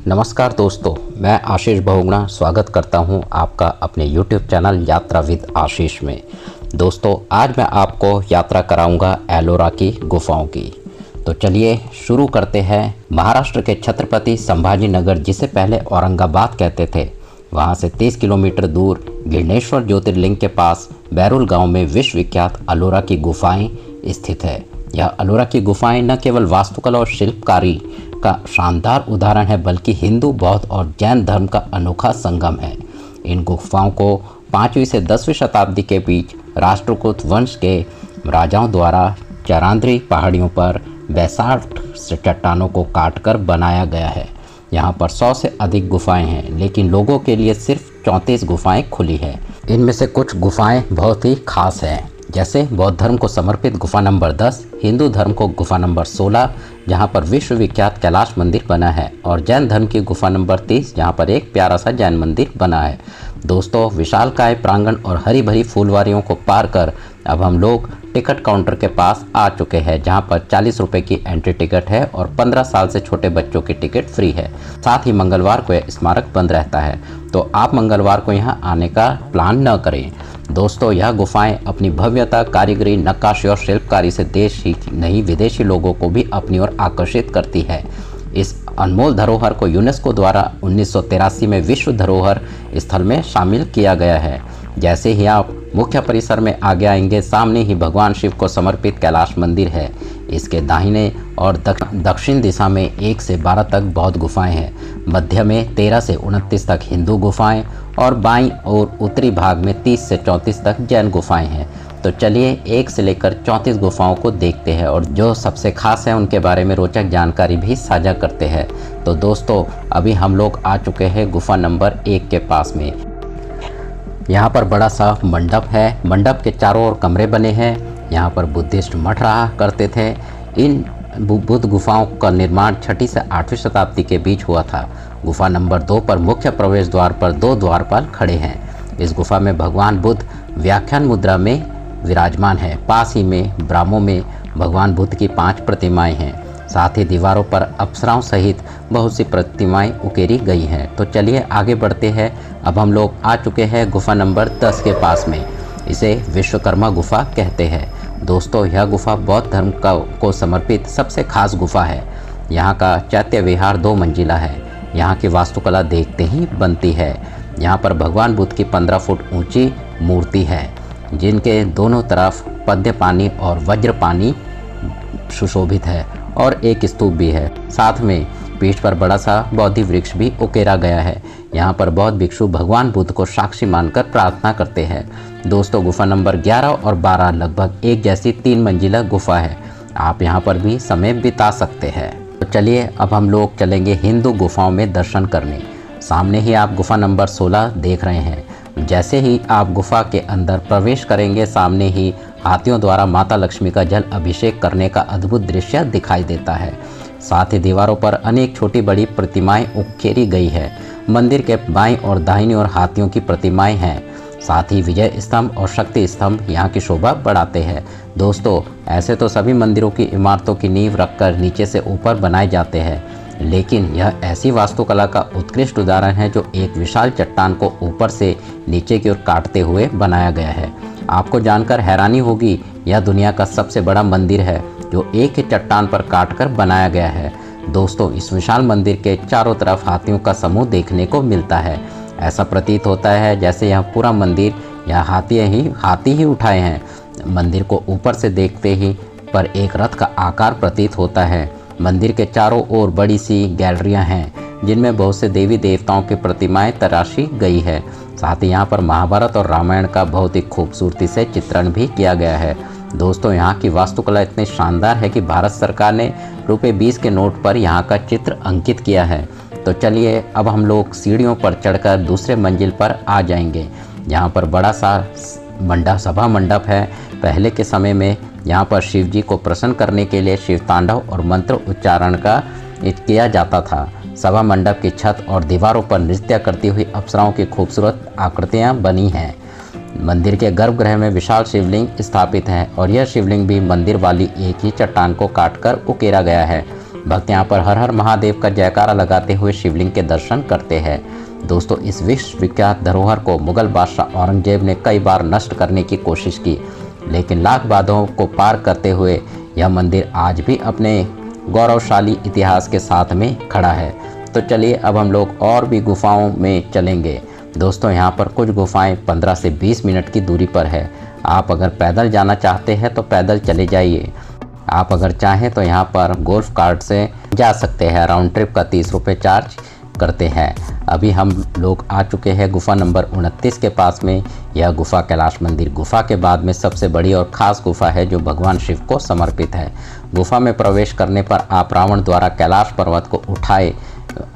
नमस्कार दोस्तों, मैं आशीष बहुगुणा स्वागत करता हूं आपका अपने YouTube चैनल यात्रा विद आशीष में। दोस्तों, आज मैं आपको यात्रा कराऊंगा एलोरा की गुफाओं की। तो चलिए शुरू करते हैं। महाराष्ट्र के छत्रपति संभाजी नगर, जिसे पहले औरंगाबाद कहते थे, वहां से 30 किलोमीटर दूर गिरणेश्वर ज्योतिर्लिंग के पास बैरुल गांव में विश्व विख्यात एलोरा की गुफाएं स्थित है। यह एलोरा की गुफाएं न केवल वास्तुकला और शिल्पकारी का शानदार उदाहरण है, बल्कि हिंदू, बौद्ध और जैन धर्म का अनोखा संगम है। इन गुफाओं को 5वीं से 10वीं शताब्दी के बीच राष्ट्रकूट वंश के राजाओं द्वारा चरांद्री पहाड़ियों पर बैसाल्ट चट्टानों को काटकर बनाया गया है। यहाँ पर 100 से अधिक गुफाएं हैं, लेकिन लोगों के लिए सिर्फ 34 गुफाएं खुली हैं। इनमें से कुछ गुफाएं बहुत ही खास हैं, जैसे बौद्ध धर्म को समर्पित गुफा नंबर 10, हिंदू धर्म को गुफा नंबर 16, जहां पर विश्व विख्यात कैलाश मंदिर बना है, और जैन धर्म की गुफा नंबर 30, जहां पर एक प्यारा सा जैन मंदिर बना है। दोस्तों, विशालकाय प्रांगण और हरी भरी फूलवारियों को पार कर अब हम लोग टिकट काउंटर के पास आ चुके हैं, जहां पर 40 रुपये की एंट्री टिकट है और 15 साल से छोटे बच्चों की टिकट फ्री है। साथ ही मंगलवार को यह स्मारक बंद रहता है, तो आप मंगलवार को यहाँ आने का प्लान न करें। दोस्तों, यह गुफाएं अपनी भव्यता, कारीगरी, नक्काशी और शिल्पकारी से देश ही नहीं विदेशी लोगों को भी अपनी ओर आकर्षित करती है। इस अनमोल धरोहर को यूनेस्को द्वारा 1983 में विश्व धरोहर स्थल में शामिल किया गया है। जैसे ही आप मुख्य परिसर में आगे आएंगे, सामने ही भगवान शिव को समर्पित कैलाश मंदिर है। इसके दाहिने और दक्षिण दिशा में 1 से 12 तक बौद्ध गुफाएं हैं, मध्य में 13 से 29 तक हिंदू गुफाएं और बाईं और उत्तरी भाग में 30 से 34 तक जैन गुफाएं हैं। तो चलिए 1 से लेकर 34 गुफाओं को देखते हैं और जो सबसे खास है उनके बारे में रोचक जानकारी भी साझा करते हैं। तो दोस्तों, अभी हम लोग आ चुके हैं गुफा नंबर 1 के पास में। यहाँ पर बड़ा सा मंडप है। मंडप के चारों ओर कमरे बने हैं। यहाँ पर बुद्धिस्ट मठ रहा करते थे। इन बुद्ध गुफाओं का निर्माण 6वीं से 8वीं शताब्दी के बीच हुआ था। गुफा नंबर 2 पर मुख्य प्रवेश द्वार पर 2 द्वारपाल खड़े हैं। इस गुफा में भगवान बुद्ध व्याख्यान मुद्रा में विराजमान है। पास ही में ब्राह्मों में भगवान बुद्ध की 5 प्रतिमाएं हैं। साथ ही दीवारों पर अप्सराओं सहित बहुत सी प्रतिमाएं उकेरी गई हैं। तो चलिए आगे बढ़ते हैं। अब हम लोग आ चुके हैं गुफा नंबर 10 के पास में। इसे विश्वकर्मा गुफा कहते हैं। दोस्तों, यह गुफा बौद्ध धर्म को समर्पित सबसे खास गुफा है। यहाँ का चैत्य विहार 2 मंजिला है। यहाँ की वास्तुकला देखते ही बनती है। यहाँ पर भगवान बुद्ध की 15 फुट ऊंची मूर्ति है, जिनके दोनों तरफ पद्य पानी और वज्र पानी सुशोभित है, और एक स्तूप भी है। साथ में पीठ पर बड़ा सा बोधि वृक्ष भी उकेरा गया है। यहाँ पर बौद्ध भिक्षु भगवान बुद्ध को साक्षी मानकर प्रार्थना करते हैं। दोस्तों, गुफा नंबर 11 और 12 लगभग एक जैसी 3 मंजिला गुफा है। आप यहाँ पर भी समय बिता सकते हैं। तो चलिए अब हम लोग चलेंगे हिंदू गुफाओं में दर्शन करने। सामने ही आप गुफा नंबर 16 देख रहे हैं। जैसे ही आप गुफा के अंदर प्रवेश करेंगे, सामने ही हाथियों द्वारा माता लक्ष्मी का जल अभिषेक करने का अद्भुत दृश्य दिखाई देता है। साथ ही दीवारों पर अनेक छोटी बड़ी प्रतिमाएं उकेरी गई है। मंदिर के बाईं और दाहिनी ओर हाथियों की प्रतिमाएं हैं। साथ ही विजय स्तंभ और शक्ति स्तंभ यहाँ की शोभा बढ़ाते हैं। दोस्तों, ऐसे तो सभी मंदिरों की इमारतों की नींव रखकर नीचे से ऊपर बनाए जाते हैं, लेकिन यह ऐसी वास्तुकला का उत्कृष्ट उदाहरण है जो एक विशाल चट्टान को ऊपर से नीचे की ओर काटते हुए बनाया गया है। आपको जानकर हैरानी होगी, यह दुनिया का सबसे बड़ा मंदिर है जो एक ही चट्टान पर काटकर बनाया गया है। दोस्तों, इस विशाल मंदिर के चारों तरफ हाथियों का समूह देखने को मिलता है। ऐसा प्रतीत होता है जैसे यह पूरा मंदिर यह हाथी ही उठाए हैं। मंदिर को ऊपर से देखते ही पर एक रथ का आकार प्रतीत होता है। मंदिर के चारों ओर बड़ी सी गैलरियां हैं, जिनमें बहुत से देवी देवताओं की प्रतिमाएं तराशी गई है। साथ ही यहाँ पर महाभारत और रामायण का बहुत ही खूबसूरती से चित्रण भी किया गया है। दोस्तों, यहाँ की वास्तुकला इतनी शानदार है कि भारत सरकार ने ₹20 के नोट पर यहाँ का चित्र अंकित किया है। तो चलिए अब हम लोग सीढ़ियों पर चढ़कर दूसरे मंजिल पर आ जाएंगे। यहाँ पर बड़ा सा सभा मंडप है। पहले के समय में यहाँ पर शिव जी को प्रसन्न करने के लिए शिव तांडव और मंत्र उच्चारण का किया जाता था। सभा मंडप की छत और दीवारों पर नृत्य करती हुई अप्सराओं की खूबसूरत आकृतियाँ बनी हैं। मंदिर के गर्भगृह में विशाल शिवलिंग स्थापित है और यह शिवलिंग भी मंदिर वाली एक ही चट्टान को काटकर उकेरा गया है। भक्त यहाँ पर हर हर महादेव का जयकारा लगाते हुए शिवलिंग के दर्शन करते हैं। दोस्तों, इस विश्व विख्यात धरोहर को मुगल बादशाह औरंगजेब ने कई बार नष्ट करने की कोशिश की, लेकिन लाख बाधाओं को पार करते हुए यह मंदिर आज भी अपने गौरवशाली इतिहास के साथ में खड़ा है। तो चलिए अब हम लोग और भी गुफाओं में चलेंगे। दोस्तों, यहाँ पर कुछ गुफाएं 15 से 20 मिनट की दूरी पर है। आप अगर पैदल जाना चाहते हैं तो पैदल चले जाइए। आप अगर चाहें तो यहाँ पर गोल्फ कार्ट से जा सकते हैं। राउंड ट्रिप का 30 रुपये चार्ज करते हैं। अभी हम लोग आ चुके हैं गुफा नंबर 29 के पास में। यह गुफा कैलाश मंदिर गुफा के बाद में सबसे बड़ी और ख़ास गुफा है जो भगवान शिव को समर्पित है। गुफा में प्रवेश करने पर आप रावण द्वारा कैलाश पर्वत को उठाए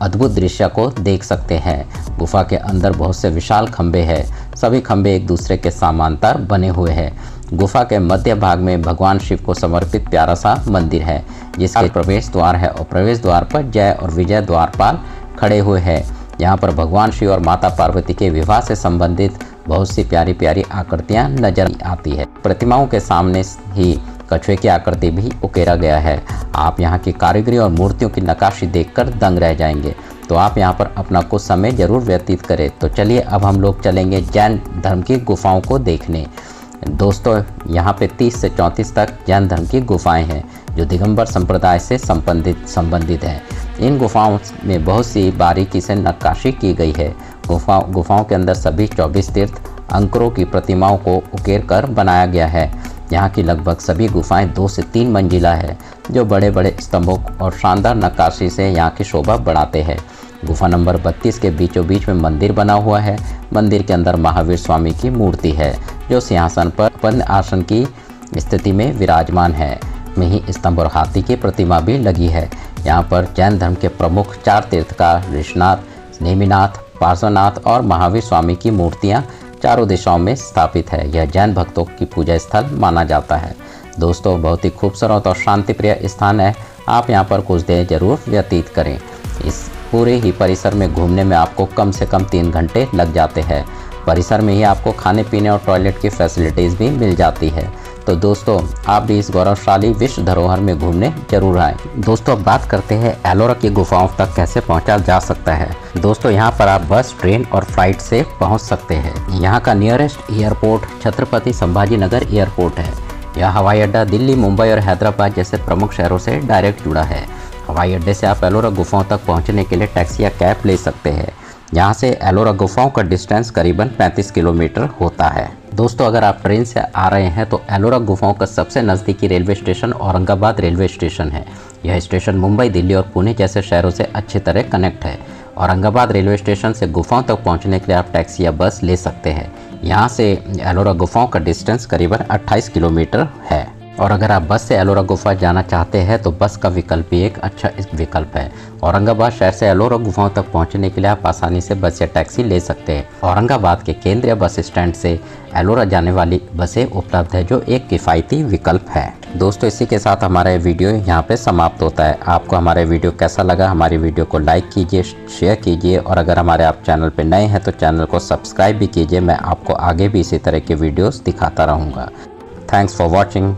अद्भुत दृश्य को देख सकते हैं। गुफा के अंदर बहुत से विशाल खंभे हैं। सभी खंभे एक दूसरे के समांतर बने हुए हैं। गुफा के मध्य भाग में भगवान शिव को समर्पित प्यारा सा मंदिर है जिसका प्रवेश द्वार है और प्रवेश द्वार पर जय और विजय द्वारपाल खड़े हुए हैं। यहाँ पर भगवान शिव और माता पार्वती के विवाह से संबंधित बहुत सी प्यारी प्यारी आकृतियाँ नजर आती है। प्रतिमाओं के सामने ही कछुए की आकृति भी उकेरा गया है। आप यहाँ की कारीगरी और मूर्तियों की नक्काशी देखकर दंग रह जाएंगे। तो आप यहाँ पर अपना कुछ समय जरूर व्यतीत करें। तो चलिए अब हम लोग चलेंगे जैन धर्म की गुफाओं को देखने। दोस्तों, यहाँ पे 30 से 34 तक जैन धर्म की गुफाएं हैं जो दिगंबर संप्रदाय से संबंधित हैं। इन गुफाओं में बहुत सी बारीकी से नक्काशी की गई है। गुफाओं के अंदर सभी 24 तीर्थ अंकुरों की प्रतिमाओं को उकेर कर बनाया गया है। यहाँ की लगभग सभी गुफाएं 2 से 3 मंजिला है जो बड़े बड़े स्तंभों और शानदार नक्काशी से यहाँ की शोभा बढ़ाते हैं। गुफा नंबर 32 के बीचों बीच में मंदिर बना हुआ है। मंदिर के अंदर महावीर स्वामी की मूर्ति है जो सिंहासन पर पद्म आसन की स्थिति में विराजमान है। में ही स्तंभ और हाथी की प्रतिमा भी लगी है। यहाँ पर जैन धर्म के प्रमुख 4 तीर्थकार ऋषिनाथ, नेमिनाथ, पार्श्वनाथ और महावीर स्वामी की मूर्तियाँ चारों दिशाओं में स्थापित है। यह जैन भक्तों की पूजा स्थल माना जाता है। दोस्तों, बहुत ही खूबसूरत और शांतिप्रिय स्थान है। आप यहाँ पर कुछ देर जरूर व्यतीत करें। इस पूरे ही परिसर में घूमने में आपको कम से कम 3 घंटे लग जाते हैं। परिसर में ही आपको खाने पीने और टॉयलेट की फैसिलिटीज़ भी मिल जाती है। तो दोस्तों, आप भी इस गौरवशाली विश्व धरोहर में घूमने जरूर आएँ। दोस्तों, अब बात करते हैं एलोरा की गुफाओं तक कैसे पहुंचा जा सकता है। दोस्तों, यहां पर आप बस, ट्रेन और फ्लाइट से पहुंच सकते हैं। यहां का nearest airport Chhatrapati Sambhaji Nagar airport है। यह हवाई अड्डा दिल्ली, मुंबई और हैदराबाद जैसे प्रमुख शहरों से डायरेक्ट जुड़ा है। हवाई अड्डे से आप एलोरा गुफाओं तक पहुँचने के लिए टैक्सी या कैब ले सकते हैं। यहाँ से एलोरा गुफाओं का डिस्टेंस करीबन 35 किलोमीटर होता है। दोस्तों, अगर आप ट्रेन से आ रहे हैं तो एलोरा गुफाओं का सबसे नज़दीकी railway station Aurangabad railway station है। यह स्टेशन मुंबई, दिल्ली और पुणे जैसे शहरों से अच्छी तरह कनेक्ट है। औरंगाबाद रेलवे स्टेशन से गुफाओं तक पहुंचने के लिए आप टैक्सी या बस ले सकते हैं। यहाँ से एलोरा गुफाओं का डिस्टेंस करीबन 28 किलोमीटर है। और अगर आप बस से एलोरा गुफा जाना चाहते हैं तो बस का विकल्प भी एक अच्छा विकल्प है। औरंगाबाद शहर से एलोरा गुफाओं तक पहुंचने के लिए आप आसानी से बस या टैक्सी ले सकते हैं। औरंगाबाद के केंद्रीय बस स्टैंड से एलोरा जाने वाली बसें उपलब्ध है जो एक किफ़ायती विकल्प है। दोस्तों, इसी के साथ हमारा वीडियो यहाँ पे समाप्त होता है। आपको हमारे वीडियो कैसा लगा? हमारी वीडियो को लाइक कीजिए, शेयर कीजिए और अगर हमारे आप चैनल पर नए हैं तो चैनल को सब्सक्राइब भी कीजिए। मैं आपको आगे भी इसी तरह के वीडियोज़ दिखाता रहूँगा। Thanks for watching.